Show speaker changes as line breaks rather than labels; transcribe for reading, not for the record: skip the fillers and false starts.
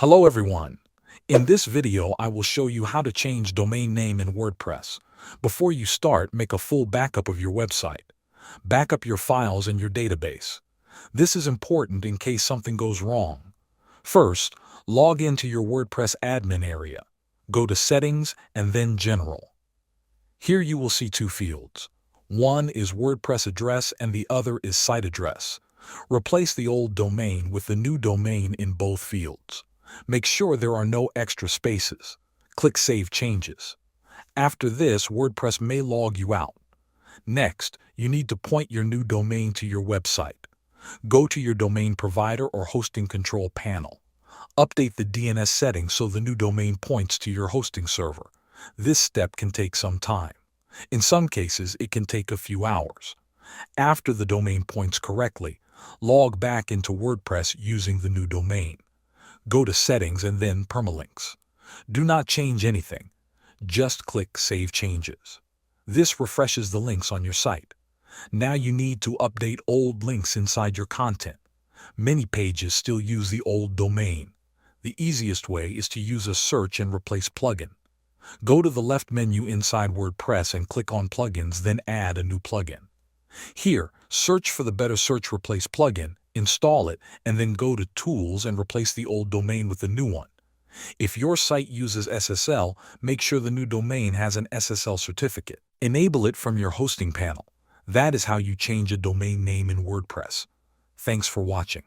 Hello everyone. In this video, I will show you how to change domain name in WordPress. Before you start, make a full backup of your website. Backup your files in your database. This is important in case something goes wrong. First, log into your WordPress admin area. Go to Settings and then General. Here you will see two fields. One is WordPress address and the other is site address. Replace the old domain with the new domain in both fields. Make sure there are no extra spaces. Click Save Changes. After this, WordPress may log you out. Next, you need to point your new domain to your website. Go to your domain provider or hosting control panel. Update the DNS settings so the new domain points to your hosting server. This step can take some time. In some cases, it can take a few hours. After the domain points correctly, log back into WordPress using the new domain. Go to Settings and then Permalinks. Do not change anything. Just click Save Changes. This refreshes the links on your site. Now you need to update old links inside your content. Many pages still use the old domain. The easiest way is to use a search and replace plugin. Go to the left menu inside WordPress and click on Plugins, then add a new plugin. Here, search for the Better Search Replace plugin, install it, and then go to Tools and replace the old domain with the new one. If your site uses SSL, make sure the new domain has an SSL certificate. Enable it from your hosting panel. That is how you change a domain name in WordPress. Thanks for watching.